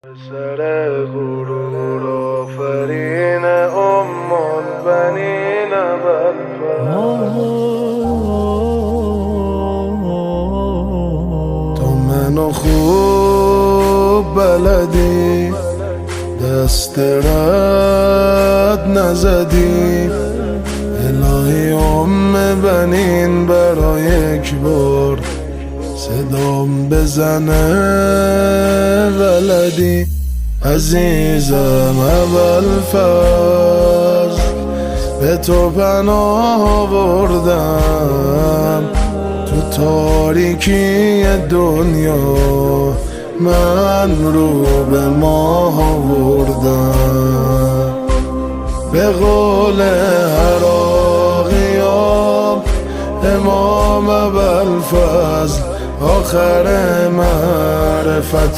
سر غرور آفرین البنین تو منو خوب بلدی، دست رد نزدی. الهی بنین برای یک بار صدام بزنه ولدی. عزیزم ابوالفضل به تو پناه آوردم، تو تاریکی دنیا من رو به ماه آوردم. به قول عراقیام امام ابوالفضل آخر معرفتم